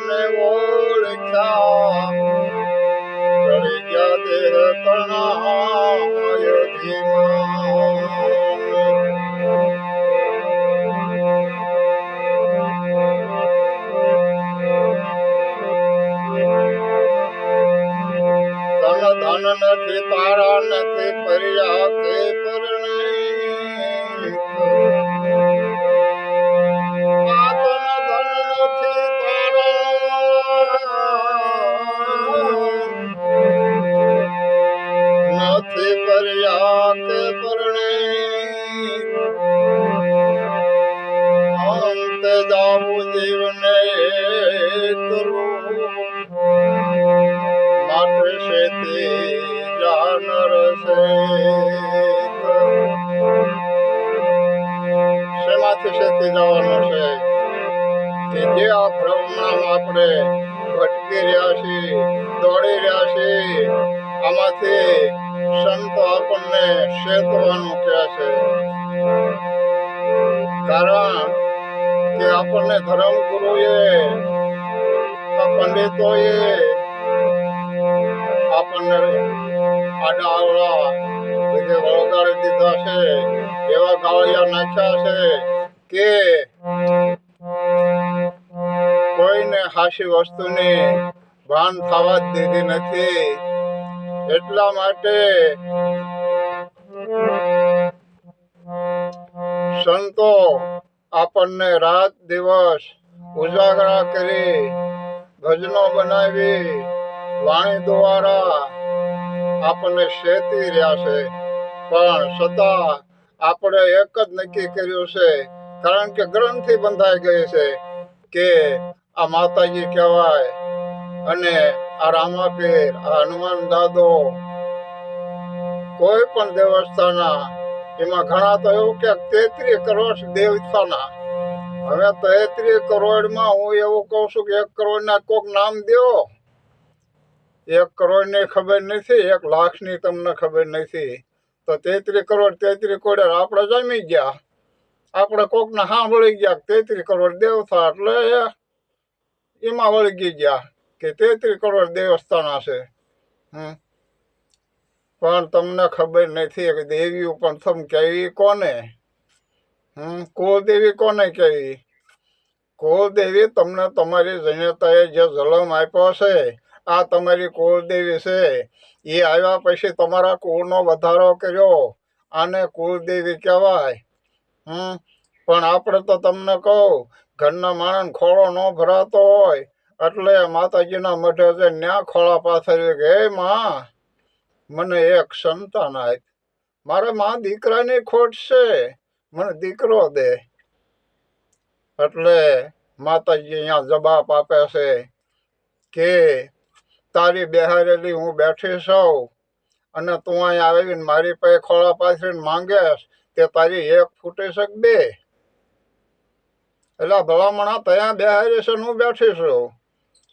મને ઓળખ્યા કરી ગયા દેહ તણાય ધન નથી તારા નથી પર્યા કે પરણે નથી પર્યા કે પરણે અંતે જાવું જીવને કરું માટે છે તે જાનર શેમાંથી શેતી જવાનું છે કે જે આ ભ્રમમાં આપણે ભટકી રહ્યા છીએ દોડી રહ્યા છીએ આમાંથી સંતો આપણને શેતવાનું કહે છે કારણ કે આપણને ધર્મગુરુએ પંડિતોએ આપણને આડા આવડા બધે વળગાડી દીધા છે એવા ગાળિયા નાખ્યા છે કે કોઈને હાસી વસ્તુની ભાન થવા જ દીધી નથી એટલા માટે સંતો આપણને રાત દિવસ ઉજાગરા કરી ભજનો બનાવી વાણી દ્વારા આપણને શેતી રહ્યા છે પણ છતાં આપણે એક જ નક્કી કર્યું છે કારણ કે ગ્રંથિ બંધાઈ ગઈ છે કે આ માતાજી કહેવાય અને આ રામાપીર આ હનુમાન દાદો કોઈ પણ દેવસ્થાના એમાં ઘણા તો એવું કે 33 કરોડ દેવસ્થાના હવે 33 કરોડમાં હું એવું કહું છું કે 1 કરોડના કોક નામ દો 1 કરોડની ખબર નથી 1 લાખની તમને ખબર નથી તો 33 કરોડ આપણે જમી ગયા આપણે કોકને સાંભળી ગયા 33 કરોડ દેવતા એટલે એમાં વળગી ગયા કે 33 કરોડ દેવસ્થાન હશે પણ તમને ખબર નથી કે દેવી પ્રથમ કહેવી કોને કુળદેવી કોને કહેવી કુળદેવી તમને તમારી જનતાએ જે જન્મ આપ્યો છે આ તમારી કુળદેવી છે એ આવ્યા પછી તમારા કુળનો વધારો કર્યો આને કુળદેવી કહેવાય પણ આપણે તો તમને કહું ઘરના માણસ ખોળો ન ભરાતો હોય એટલે માતાજીના મઢે છે ન્યા ખોળા પાથર્યું કે હે માં મને એક સંતાન આપ મારે માં દીકરાની ખોટ છે મને દીકરો દે એટલે માતાજી અહીંયા જવાબ આપે છે કે તારી બેહારેલી હું બેઠી છું અને તું અહીંયા આવીને મારી પાસે ખોળા પાથરીને માંગેશ તે તારી 1 ફૂટે છે 2 એટલે ભલામણા ત્યાં બેહારી છે હું બેઠી છું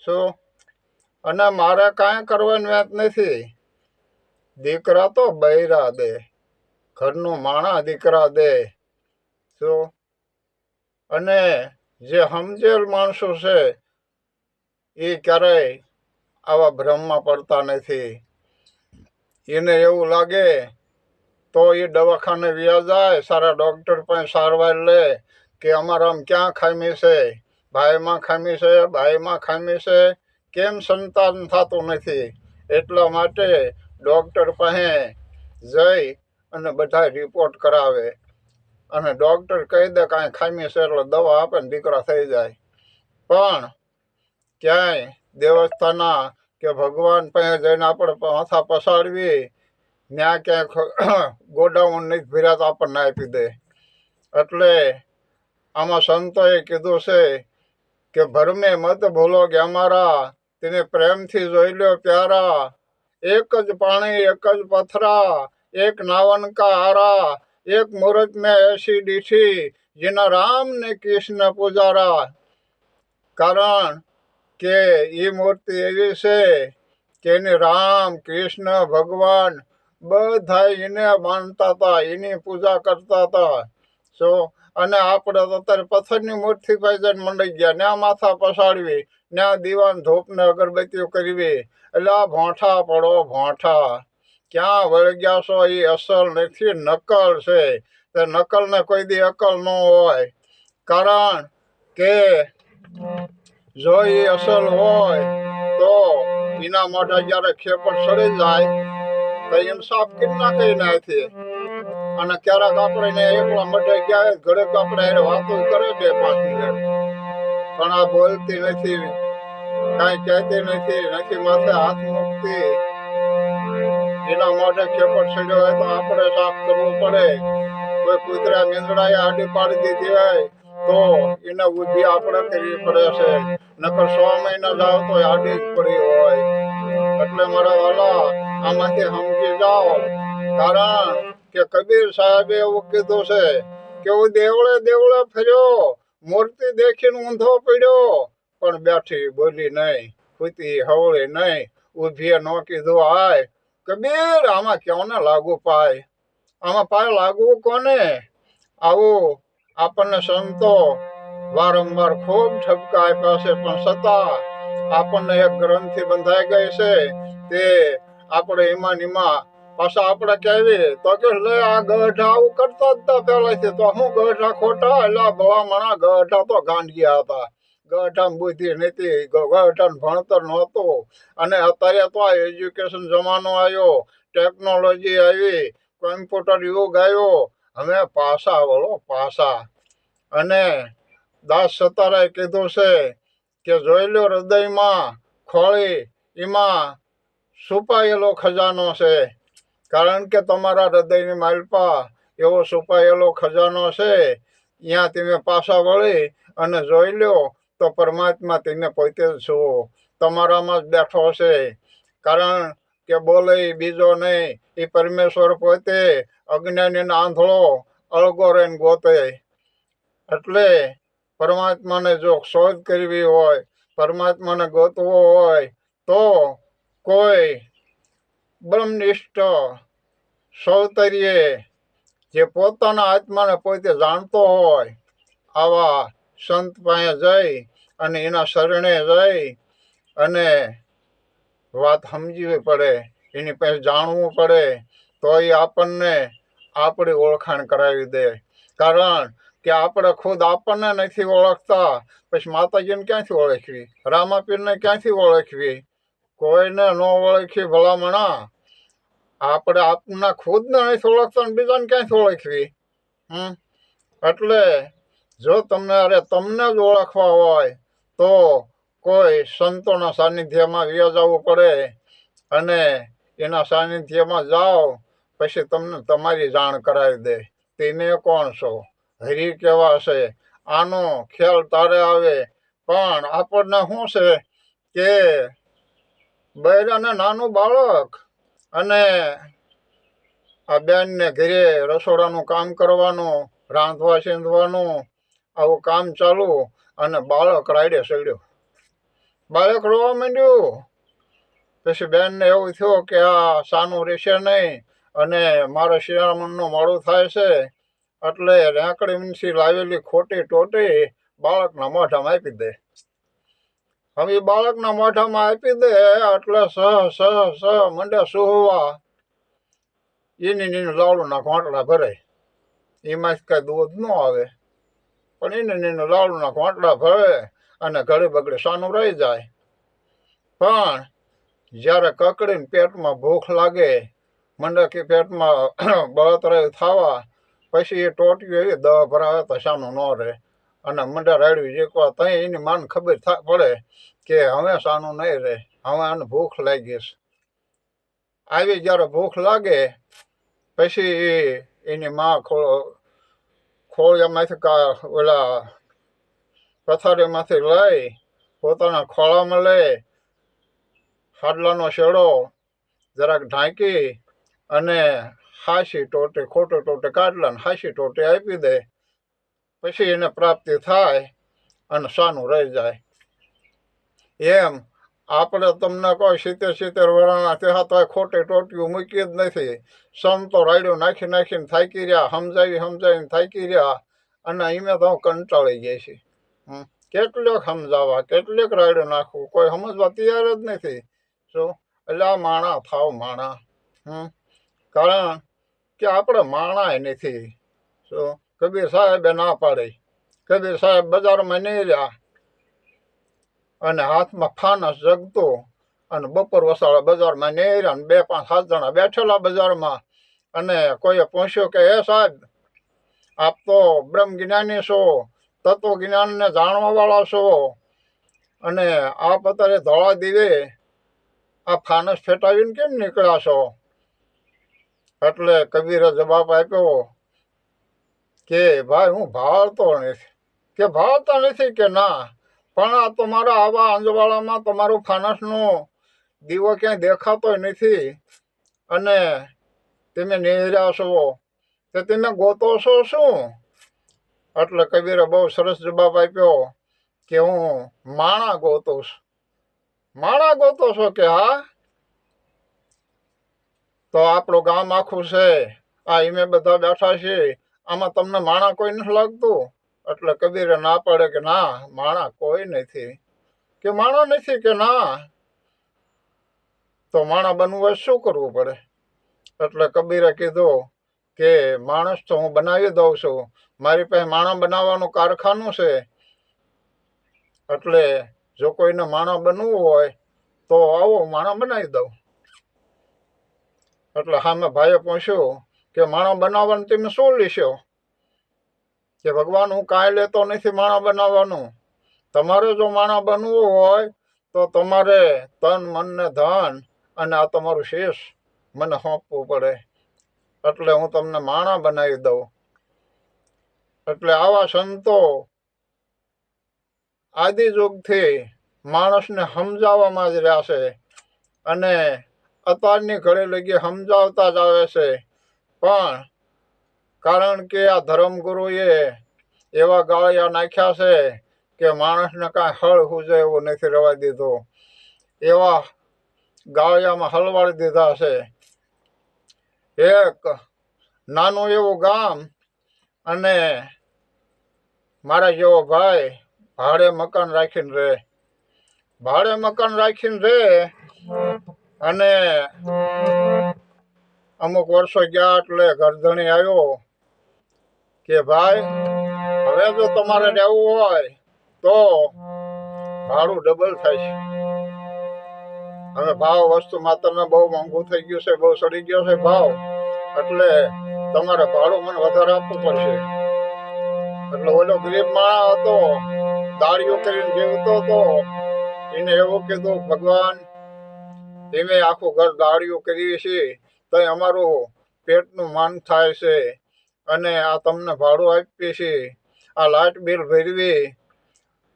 શું અને મારે કાંઈ કરવાની વાત નથી દીકરા તો બૈરા દે ઘરનું માણા દીકરા દે શું અને જે સમજેલ માણસો છે એ ક્યારેય આવા ભ્રમમાં પડતા નથી એને એવું લાગે તો એ દવાખાને વ્યા જાય સારા ડૉક્ટર પાસે સારવાર લે કે અમારા આમ ક્યાં ખામી છે ભાઈમાં ખામી છે ભાઈમાં ખામી છે કેમ સંતાન થતું નથી એટલા માટે ડૉક્ટર પાસે જઈ અને બધા રિપોર્ટ કરાવે અને ડૉક્ટર કહી દે કાંઈ ખામી છે એટલે દવા આપે ને દીકરા થઈ જાય પણ ક્યાંય દેવસ્થાના કે ભગવાન પાસે જઈને આપણે માથા પસાડવી ત્યાં ક્યાંય ગોડાઉન નથી ભર્યા તો આપણને આપી દે એટલે આમાં સંતોએ કીધું છે કે ભરમે મત ભૂલો કે અમારા તેને પ્રેમથી જોઈ લો પ્યારા એક જ પાણી એક જ પથરા એક નાવન કા હારા એક મુહૂર્ત મેં એસી દીઠી જેના રામ ને કૃષ્ણ પૂજારા કારણ કે એ મૂર્તિ એવી છે કે એને રામ કૃષ્ણ ભગવાન બધા એને માનતા હતા એની પૂજા કરતા હતા. સો અને આપણે તો અત્યારે પથ્થરની મૂર્તિ પાસે જઈને મંડાઈ ગયા, ન્યા માથા પસાડવી, ન્યા દીવાન ધૂપને અગરબત્તીઓ કરવી. એટલે આ ભોંઠા પડો ભોંઠા, ક્યાં વળગ્યા છો? એ અસલ નથી, નકલ છે. તે નકલને કોઈ દી અકલ ન હોય, કારણ કે જો એ અસલ હોય તો એના મોઢા જ્યારે ખેપટ સડી જાય તો ઇન્સાફ કરી નાખે એનાથી. અને ક્યારેક આપણે એકલા મઢે ગયા ઘડીક આપણે એને વાતો કરે 2-5 મિનિટ, પણ આ બોલતી નથી, કાંઈ કહેતી નથી માથે હાથ મૂકતી. એના મોઢે ખેપટ સડ્યો હોય તો આપણે સાફ કરવું પડે. કોઈ કૂતરા મીંદડાએ આડી પાડી દીધી હોય તો એને ઉભી આપણે કરવી પડે છે, નકર 100 મહિના જાવ તો આડી જ પડી હોય. એટલે મારા વાલા આમાંથી સમજી જાઓ, કારણ કે કબીર સાહેબે એવું કીધું છે કે હું દેવળે દેવળે ફર્યો, મૂર્તિ દેખીને ઊંધો પડ્યો, પણ બેઠી બોલી નહીં, ખૂતી હવળી નહીં, ઊભીએ ન કીધું હાય. કબીર આમાં કોને લાગુ પાય? આમાં પાય લાગવું કોને? આવું આપણને સંતો વારંવાર ખૂબ ઠપકા આપ્યા છે, પણ છતાં આપણને એક ગ્રંથિ બંધાઈ ગઈ છે. તે આપણે એમાં પાછા આપણે કહેવી તો કે લે આ ગઢા આવું કરતા જ હતા પહેલાથી, તો હું ગઢા ખોટા? એટલે ભલામણા ગઢા તો ગાંડિયા હતા, ગઢામાં બુદ્ધિ નથી, ગઢાને ભણતર નહોતું. અને અત્યારે તો આ એજ્યુકેશન જમાનો આવ્યો, ટેકનોલોજી આવી, કોમ્પ્યુટર યુગ આવ્યો, હવે પાસા વળો પાસા. અને દાસ સતારાએ કીધું છે કે જોઈ લો હૃદયમાં ખોળી, એમાં છુપાયેલો ખજાનો છે. કારણ કે તમારા હૃદયની માલપા એવો છુપાયેલો ખજાનો છે, ત્યાં તમે પાછા વળી અને જોઈ લો તો પરમાત્મા તમે પોતે જ છો, તમારામાં જ બેઠો છે. કારણ કે બોલે બીજો નહીં, એ પરમેશ્વર પોતે અજ્ઞાનીને આંધળો અળગો રહીને ગોતે. એટલે પરમાત્માને જો શોધ કરવી હોય, પરમાત્માને ગોતવો હોય તો કોઈ બ્રહ્મનિષ્ઠ સૌતરીએ જે પોતાના આત્માને પોતે જાણતો હોય આવા સંત પાસે જઈ અને એના શરણે જઈ અને વાત સમજવી પડે, એની પાસે જાણવું પડે, તો એ આપણને આપણી ઓળખાણ કરાવી દે. કારણ કે આપણે ખુદ આપણને નથી ઓળખતા, પછી માતાજીને ક્યાંથી ઓળખવી? રામાપીરને ક્યાંથી ઓળખવી? કોઈને ન ઓળખવી ભલામણા. આપણે આપના ખુદને નથી ઓળખતા ને બીજાને ક્યાંથી ઓળખવી? એટલે જો તમને જ ઓળખવા હોય તો કોઈ સંતોના સાનિધ્યમાં વ્યા જવું પડે, અને એના સાનિધ્યમાં જાઓ પછી તમને તમારી જાણ કરાવી દે, તમે કોણ છો, હરિ કેવા છે, આનો ખ્યાલ તારે આવે. પણ આપણને શું છે કે બૈરાને નાનું બાળક અને આ બેનને ઘરે રસોડાનું કામ કરવાનું, રાંધવા સીંધવાનું, આવું કામ ચાલુ, અને બાળક રાયડે ચડ્યો, બાળક રોવા માંડ્યું. પછી બેનને એવું થયું કે આ સાનું રહેશે નહીં, અને મારે શિયાળામણનું મોડું થાય છે, એટલે રેંકડી મીંસી લાવેલી ખોટી ટોટી બાળકના મોઢામાં આપી દે. હવે બાળકના મોઢામાં આપી દે એટલે સહ મંડે સુહવા. એની લાડુના ઘોંટડા ભરાય, એમાંથી કાંઈ દૂધ ન આવે, પણ એને લાડુના ઘોંટડા ભરે અને ઘડી બગડી સાનું રહી જાય. પણ જ્યારે કકડીને પેટમાં ભૂખ લાગે, મંડકી પેટમાં બળતરાયું થવા, પછી એ ટોટીઓ એવી દવા ભરાવે તો સાનું ન રહે, અને મંડા રાડવી જીકવા ત્યાં એની માને ખબર પડે કે હવે સાનું નહીં રહે, હવે આને ભૂખ લાગી છે. આવી જ્યારે ભૂખ લાગે પછી એની માં ખોળિયામાંથી ઓલા પથારીમાંથી લઈ પોતાના ખોળામાં લઈ હાડલાનો શેડો જરાક ઢાંકી અને હાસી ટોટી, ખોટું ટોટી કાઢલા ને હાસી ટોટી આપી દે. પછી એને પ્રાપ્તિ થાય અને સાનું રહી જાય. એમ આપણે તમને કોઈ 70 વર્ષના ત્યાં તો ખોટી ટોટીઓ મૂકી જ નથી. સંતો રાયડું નાખીને થાકી રહ્યા, સમજાવીને થાકી રહ્યા, અને અહીંયા તો કંટાળી જાય છે. કેટલીક સમજાવવા, કેટલીક રાયડું નાખવું, કોઈ સમજવા તૈયાર જ નથી. શું એટલે આ માણા થાવ માણા. કારણ કે આપણે માણાય નથી. શું કબીર સાહેબે ના પાડી. કબીર સાહેબ બજારમાં નહીં રહ્યા અને હાથમાં ફાનસ જગતો અને બપોર વસાળા બજારમાં નહીં રહ્યા, 2, 5, 7 જણા બેઠેલા બજારમાં. અને કોઈએ પૂછ્યું કે હે સાહેબ, આપ તો બ્રહ્મ જ્ઞાની છો, તત્વ જ્ઞાનને જાણવા વાળા છો, અને આપ અત્યારે ધોળા દીવે આ ફાનસ ફેટાવીને કેમ નીકળ્યા છો? એટલે કબીરે જવાબ આપ્યો કે ભાઈ હું ભાળતો નથી. કે ભાળતા નથી કે ના, પણ આ તમારા આવા અંજવાળામાં તમારું ફાનસનો દીવો ક્યાંય દેખાતો નથી અને તમે નિહર્યા છો, તો તમે ગોતો છો શું? એટલે કબીરે બહુ સરસ જવાબ આપ્યો કે હું માણા ગોતો છું. માણા ગોતો છો કે હા? તો આપણું ગામ આખું છે, આ ઈમે બધા બેઠા છે, આમાં તમને માણા કોઈ નથી લાગતું? એટલે કબીરે ના પાડે કે ના, માણા કોઈ નથી. કે માણા નથી કે ના, તો માણા બનવું હોય શું કરવું પડે? એટલે કબીરે કીધું કે માણસ તો હું બનાવી દઉં છું, મારી પાસે માણા બનાવવાનું કારખાનું છે. એટલે જો કોઈને માણા બનવું હોય તો આવો, માણા બનાવી દઉં. એટલે સામે ભાઈએ પૂછ્યું કે માણા બનાવવાનું તમે શું લેશો? કે ભગવાન હું કાંઈ લેતો નથી માણા બનાવવાનું. તમારે જો માણા બનવું હોય તો તમારે તન, મન ને ધન અને આ તમારું શેષ મને સોંપવું પડે, એટલે હું તમને માણા બનાવી દઉં. એટલે આવા સંતો આદિ યુગથી માણસને સમજાવવામાં જ રહ્યા છે અને અત્યારની ઘડી લગી સમજાવતા જ આવે છે. પણ કારણ કે આ ધર્મગુરુએ એવા ગાળિયા નાખ્યા છે કે માણસને કાંઈ હળ હુજે એવું નથી રવા દીધું. એવા ગાળિયામાં હલવાડી દીધા છે. એક નાનું એવું ગામ અને મારા જેવો ભાઈ ભાડે મકાન રાખીને રહે. ભાડે મકાન રાખીને રહે અને અમુક વર્ષો ગયા એટલે ઘરધણી આવ્યો કે ભાઈ હવે જો તમારે રહેવું હોય તો ભાડું ડબલ થાય છે. હવે ભાવ વસ્તુ માત્રને બહુ મોંઘું થઈ ગયું છે, બહુ સડી ગયો છે ભાવ, એટલે તમારે ભાડું મને વધારે આપવું પડશે. એટલે ઓલો ગરીબ માણસ હતો, દાળીઓ કરીને જીવતો હતો, એને એવું કીધું ભગવાન તમે આખું ઘર દાળીઓ કરીએ છીએ તો અમારું પેટનું માન થાય છે અને આ તમને ભાડું આપીએ છીએ, આ લાઇટ બિલ ભરવી,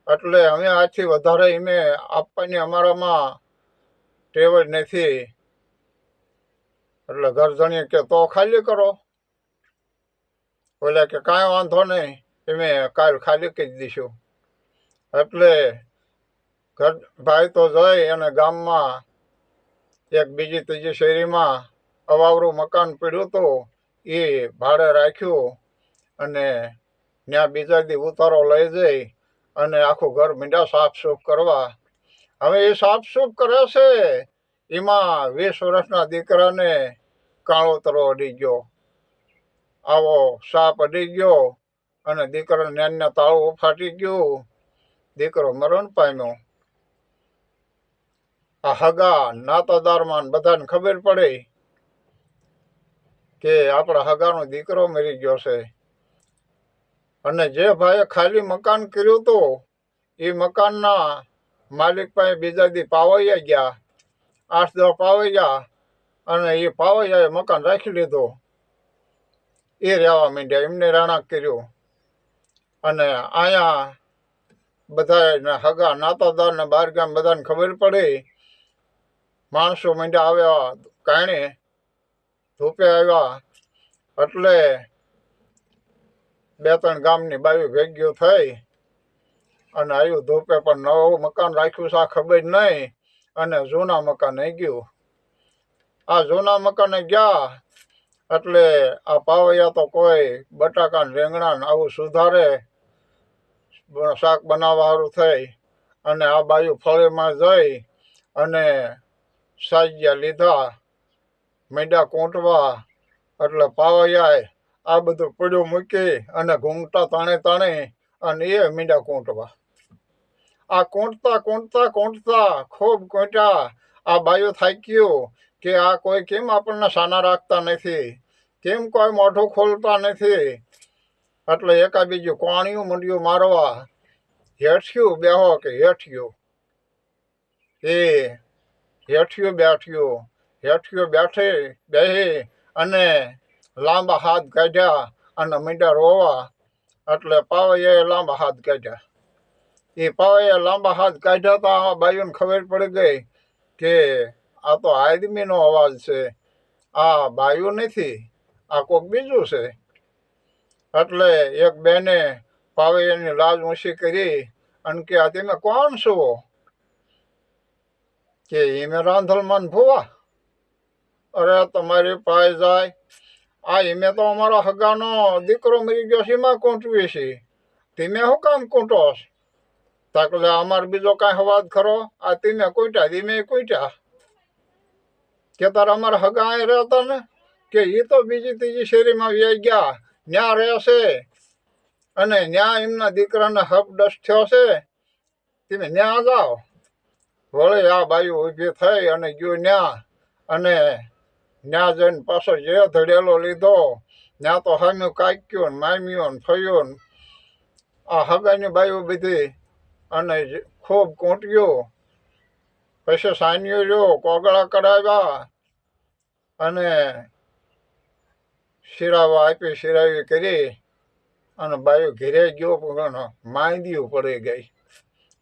એટલે અમે આથી વધારે અમે આપવાની અમારામાં ટેવ જ નથી. એટલે ઘરધણીએ કે તો ખાલી કરો. બોલે કે કાંઈ વાંધો નહીં, તમે કાલ ખાલી કરી દઈશું. એટલે ઘર ભાઈ તો જઈ અને ગામમાં એક બીજી ત્રીજી શેરીમાં અવાવરું મકાન પડ્યું હતું, એ ભાડે રાખ્યું અને ત્યાં બીજા દી ઉતારો લઈ જઈ અને આખું ઘર મીંડા સાફસૂફ કરવા. હવે એ સાફસૂફ કરે છે એમાં 20 વર્ષના દીકરાને કાળોતરો અડી ગયો, આવો સાપ અડી ગયો અને દીકરાને ન્યાનના તાળું ફાટી ગયું, દીકરો મરણ પામ્યો. આ હગા નાતાદારમાં બધાને ખબર પડી કે આપણા હગાનો દીકરો મરી ગયો છે. અને જે ભાઈએ ખાલી મકાન કર્યું હતું એ મકાનના માલિક પાસે બીજા દી પાવૈયા ગયા, 8-10 પાવૈયા, અને એ પાવૈયાએ મકાન રાખી લીધું. એ રહેવા માંડ્યા, એમને રહેણાંક કર્યું. અને અહીંયા બધા હગા નાતાદાર ને બહાર ગામ બધાને ખબર પડી, માણસો માંડ્યા આવ્યા કાણે ધૂપે આવ્યા. એટલે 2-3 ગામની બાવી ભેગીઓ થઈ અને આવ્યું ધૂપે, પણ નવું મકાન રાખ્યું છે આ ખબર નહીં અને જૂના મકાને ગયું. આ જૂના મકાને ગયા એટલે આ પાવૈયા તો કોઈ બટાકા ને રીંગણા ને આવું સુધારે શાક બનાવવાળું થઈ અને આ બાજુ ફળીમાં જઈ અને સાજ્યા લીધા મીંડા કૂંટવા એટલે પાવૈયાએ આ બધું પીડું મૂકી અને ઘૂંઘટા તાણે તાણે અને એ મીંડા કૂંટવા. આ કૂંટતા કૂંટતા કૂંટતા ખૂબ કૂંટ્યા. આ બાયું થાક્યું કે આ કોઈ કેમ આપણને સાના રાખતા નથી, કેમ કોઈ મોઢું ખોલતા નથી. એટલે એકા બીજું કોણિયું મંડ્યું મારવા. હેઠિયું બેહો કે હેઠિયું, એ હેઠિયું બેઠ્યું. હેઠિયું બેહી અને લાંબા હાથ કાઢ્યા અને મીંડા રોવા. એટલે પાવૈયાએ લાંબા હાથ કાઢ્યા. એ પાવૈયા લાંબા હાથ કાઢ્યા હતા. આ બાયુને ખબર પડી ગઈ કે આ તો આદમીનો અવાજ છે, આ બાયુ નથી, આ કોક બીજું છે. એટલે એક બેને પાવૈયાની લાજ ઊંચી કરી અને કે આ તમે કોણ છો? કે ઈમે રાંધલમાન ભુવા. અરે તમારી પાસે જાય, આ ઈમે તો અમારો હગાનો દીકરો મરી ગયો છે, એમાં કૂંટવી છે, તમે શું કામ કૂંટોસ? તાકલે અમારે બીજો કાંઈ અવાજ ખરો? આ તમે કૂટ્યા, ધીમે કૂટ્યા કે તારે અમારા હગા અહીં રહેતા ને? કે એ તો બીજી ત્રીજી શેરીમાં વ્યાઈ ગયા, ન્યા રહેશે અને ન્યા એમના દીકરાને હપડસ થયો છે, તમે ન્યા જાઓ. વળી આ બાયું ઊભી થઈ અને ગયું ન્યા. અને ન્યા જઈને પાછો જે ધડેલો લીધો, ત્યાં તો હામ્યું કાક્યું ને મામ્યું ને ફયું ને આ હગાની બાયું બધી અને ખૂબ કૂંટ્યું. પછી સાન્યું રહ્યો, કોગળા કરાવ્યા અને શિરાવા આપી, શિરાવી કરી અને બાયું ઘેરે ગયો પણ માંદ્યું પડી ગઈ.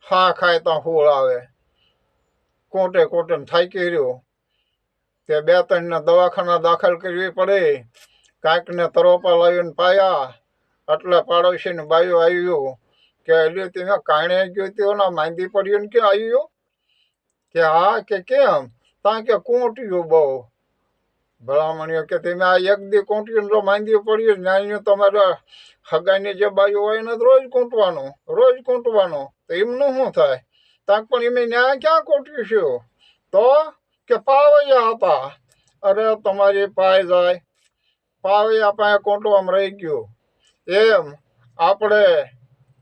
હા ખાય તો ફૂલ આવે, કોટે કોટે થાકી રહ્યું. તે બે ત્રણને દવાખાના દાખલ કરવી પડે, કાંઈકને તરોપા લાવીને પાયા. એટલે પાડોશીને બાયું આવ્યું કે એટલે તમે કાણે ગયું તેઓના માંદી પડ્યું ને ક્યાં આવ્યું? કે હા. કે કેમ? ત્યાં કે કૂંટ્યું બહુ. ભલામણીઓ કે તમે આ એક દી કૂંટ્યું જો માંદી પડ્યું, ન્યાયનું તમારે હગાની જે બાયું હોય ને રોજ કૂંટવાનું, રોજ કૂંટવાનું. તો એમનું શું થાય? ત્યાં પણ એમે ન્યાય ક્યાં કૂંટ્યું છે? તો કે પાવૈયા હતા. અરે તમારી પાસે જાય, પાવૈયા પાસે કૂંટવામાં રહી ગયું. એમ આપણે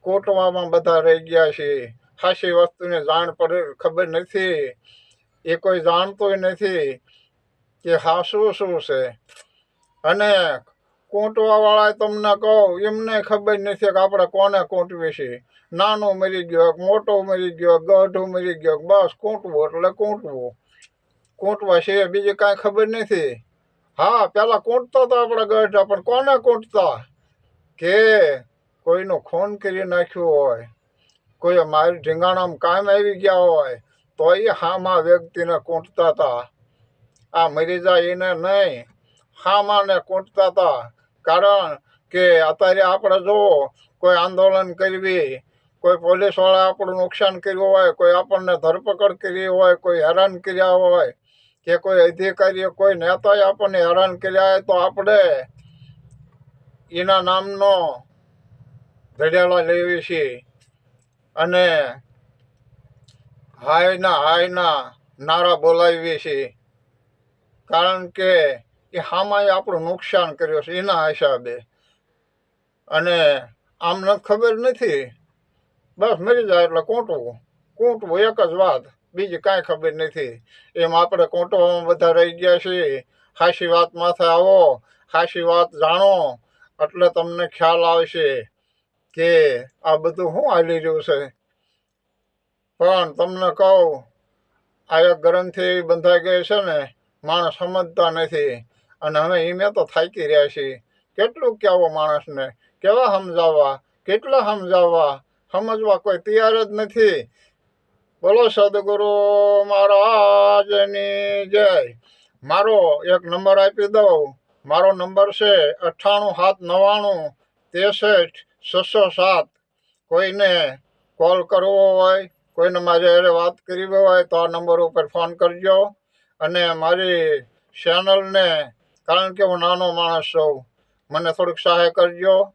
કૂંટવામાં બધા રહી ગયા છીએ. સાચી વસ્તુની જાણ ખબર નથી, એ કોઈ જાણતું નથી કે હાસું શું છે. અને કૂંટવાવાળા તમને કહું, એમને ખબર નથી કે આપણે કોને કૂંટવી છે. નાનું મરી ગયો, મોટો મરી ગયો, ગઢું મરી ગયો, બસ કૂંટવું એટલે કૂંટવું. કૂંટવા છે બીજી કાંઈ ખબર નથી. હા પેલા કૂંટતા હતા આપણે ગઢા, પણ કોને કૂંટતા? કે કોઈનું ખૂન કરી નાખ્યું હોય, કોઈ મારી ઢીંગાણામાં કામ આવી ગયા હોય તો એ હામા વ્યક્તિને કૂંટતા હતા. આ મરી જાય એને નહીં, હામાને કૂંટતા હતા. કારણ કે અત્યારે આપણે જુઓ, કોઈ આંદોલન કરવી, કોઈ પોલીસવાળા આપણું નુકસાન કર્યું હોય, કોઈ આપણને ધરપકડ કરી હોય, કોઈ હેરાન કર્યા હોય, કે કોઈ અધિકારીએ કોઈ નેતાએ આપણને હેરાન કર્યા હોય, તો આપણે એના નામનો ધડેલા લેવી છીએ અને હાયના નારા બોલાવીએ છીએ. કારણ કે એ હામાએ આપણું નુકસાન કર્યું છે એના હિસાબે. અને આમને ખબર નથી, બસ મરી જાય એટલે કૂંટવું, કૂંટવું એક જ વાત, બીજી કાંઈ ખબર નથી. એમ આપણે કૂંટવામાં બધા રહી ગયા છીએ. સાચી વાત માથે આવો, સાચી વાત જાણો, એટલે તમને ખ્યાલ આવશે કે આ બધું શું હાલી રહ્યું છે. પણ તમને કહું, આ એક ગ્રંથિ બંધાઈ ગઈ છે ને, માણસ સમજતા નથી. અને હવે એમે તો થાકી રહ્યા છીએ. કેટલું કહેવું માણસને, કેવા સમજાવવા, કેટલા સમજાવવા, સમજવા કોઈ તૈયાર જ નથી. બોલો સદગુરુ મહારાજની જય. મારો એક નંબર આપી દઉં. મારો નંબર છે 98 799 63 607. કોઈને કોલ કરવો હોય, કોઈને મારી હારે વાત કરવી હોય તો આ નંબર ઉપર ફોન કરજો. અને મારી ચેનલને કારણ કે હું નાનો માણસ છું. મને થોડીક સહાય કરજો.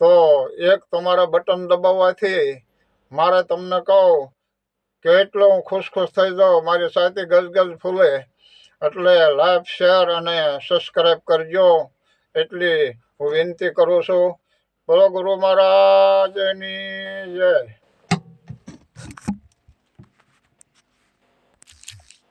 તો એક તમારા બટન દબાવવાથી મારે તમને કહું કે એટલો હું ખુશ થઈ જાઉં, મારી છાતી ગજગજ ફૂલે. એટલે લાઈક, શેર અને સબસ્ક્રાઈબ કરજો એટલી હું વિનંતી કરું છું. બોલો ગુરુ મહારાજની જય.